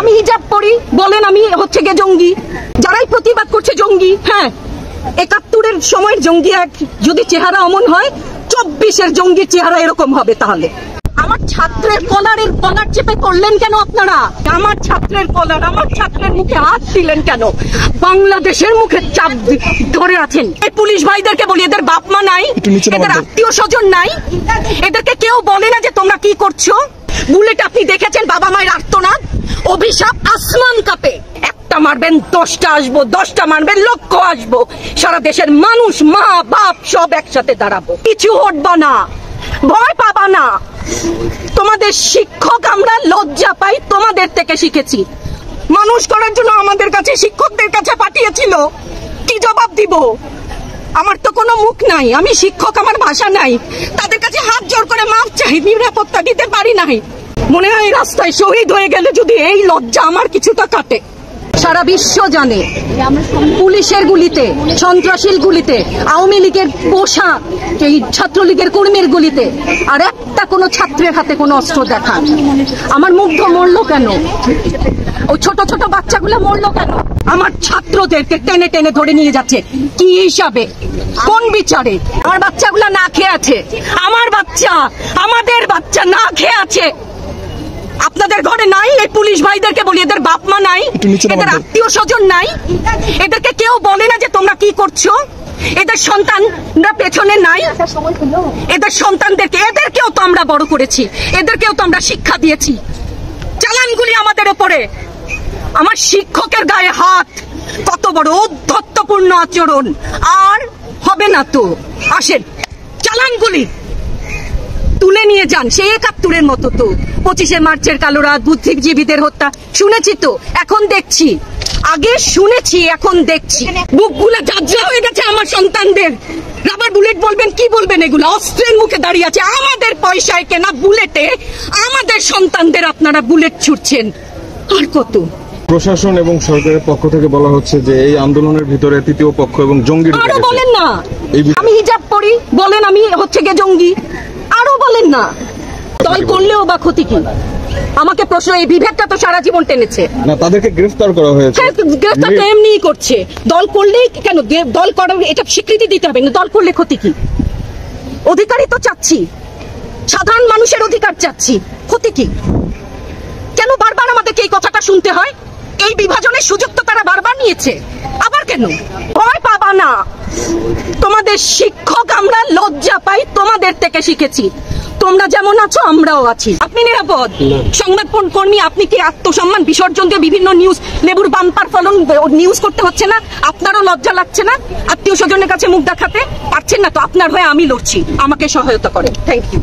আমি হিজাব পরি বলেন আমি হচ্ছে গে জঙ্গি, যারাই প্রতিবাদ করছে জঙ্গি। হ্যাঁ, ৭১-এর সময় জঙ্গি এক যদি চেহারা অমন হয়, ২৪-এর জঙ্গির চেহারা এরকম হবে। তাহলে আমার ছাত্রের কলার চেপে করলেন কেন আপনারা? আমার ছাত্রের কলার, আমার ছাত্রের মুখে হাত দিলেন কেন? বাংলাদেশের মুখে চাপ ধরে আছেন। এই পুলিশ ভাইদেরকে বলি, এদের বাপ মা নাই, এদের আত্মীয় স্বজন নাই, এদেরকে কেউ বলে না যে তোমরা কি করছো? বুলেট আপনি দেখেছেন, বাবা মায়ের আর্তনাদ, অভিশাপ, আসমান কাঁপে। একটা মারবেন 10টা আসবো, 10টা মারবেন লক্ষ আসবো। সারা দেশের মানুষ, মা বাপ সব একসাথে দাঁড়াবো, কিছু হটবা না, ভয় পাবা না। তোমাদের শিক্ষক আমরা লজ্জা পাই, তোমাদের থেকে শিখেছি। মানুষ করার জন্য আমাদের কাছে শিক্ষকদের কাছে পাঠিয়েছিল, কি জবাব দিব? আমার তো কোনো মুখ নাই, আমি শিক্ষক, আমার ভাষা নাই, তাদের কাছে হাত জোড় করে মাপ চাই, নিরাপত্তা দিতে পারি নাই। মনে হয় রাস্তায় শহীদ হয়ে গেলে যদি এই লজ্জা আমার কিছুটা কাটে। সারা বিশ্ব জানে পুলিশের গুলিতে, সন্ত্রাসীর গুলিতে, আওয়ামী লীগের পোশাক, এই ছাত্রলীগের কর্মীর গুলিতে আর একটা কোনো ছাত্রের হাতে কোনো অস্ত্র দেখান। আমার মুগ্ধ মরলো কেন? ওই ছোট ছোট বাচ্চাগুলো মরলো কেন? আমার ছাত্রদেরকে টেনে টেনে ধরে নিয়ে যাচ্ছে, কি হিসাবে, কোন বিচারে? আমার বাচ্চাগুলো না খেয়ে আছে, আমার বাচ্চা, আমাদের বাচ্চা না খেয়ে আছে। আপনাদের ঘরে নাই? এই পুলিশ ভাইদেরকে বলি, এদের বাপ মা নাই, এদের আত্মীয় স্বজন নাই, এদেরকে কেউ বলে না যে তোমরা কি করছো? এদের সন্তানরা পেছনে নাই, এদের সন্তানদেরকে, এদেরকেও তো আমরা বড় করেছি, এদেরকেও তো আমরা শিক্ষা দিয়েছি। চালানগুলি আমাদের উপরে, আমার শিক্ষকের গায়ে হাত, কত বড় ঔদ্ধত্যপূর্ণ আচরণ। আর হবে না তো, আসেন চালানগুলি তুলে নিয়ে যান, সেই ৭১-এর মতো। তো ২৫শে মার্চের কালো রাত, বুদ্ধিজীবীদের হত্যা শুনেছি, তো এখন দেখছি, আগে শুনেছি এখন দেখছি। বুকগুলো ঝাঁঝরা হয়ে গেছে আমার সন্তানদের। রাবার বুলেট বলবেন, কি বলবেন? এগুলো অস্ত্রের মুখে দাঁড়িয়ে আছে, আমাদের পয়সায় কেনা বুলেটে আমাদের সন্তানদের আপনারা বুলেট ছুটছেন। আর কত? প্রশাসন এবং সরকারের পক্ষ থেকে বলা হচ্ছে যে এই আন্দোলনের ভিতরে তৃতীয় পক্ষ এবং জঙ্গি। আরো বলেন না, আমি হিজাব পরি বলেন আমি হচ্ছে গে জঙ্গি, আরো বলেন না। দল করলেও বা ক্ষতি কি? আমাকে প্রশ্ন, এই বিভেদটা তো সারা জীবন টেনেছে না, তাদেরকে গ্রেফতার করা হয়েছে। গ্রেফতার তো এমনিই করছে, দল করলেই কেন? দল করার এটা স্বীকৃতি দিতে হবে না, দল করলে ক্ষতি কি? অধিকারই তো চাচ্ছি, সাধারণ মানুষের অধিকার চাচ্ছি, ক্ষতি কি? কেন বারবার আমাদেরকে এই কথাটা শুনতে হয়? এই বিভাজনের সুযোগ তো তারা বারবার নিয়েছে, আবার কেন? ভয় পাবা না, তোমাদের শিক্ষক আমরা লজ্জা পাই, তোমাদের থেকে শিখেছি। তোমরা যেমন আছো আমরাও আছি। আপনি নিরাপদ সংবাদ কর্মী, আপনি কি আত্মসম্মান বিসর্জন দিয়ে বিভিন্ন নিউজ, লেবুর বাম্পার ফলন নিউজ করতে হচ্ছে না? আপনারও লজ্জা লাগছে না আত্মীয় স্বজনের কাছে মুখ দেখাতে? পারছেন না তো, আপনার হয়ে আমি লড়ছি, আমাকে সহায়তা করেন। Thank you.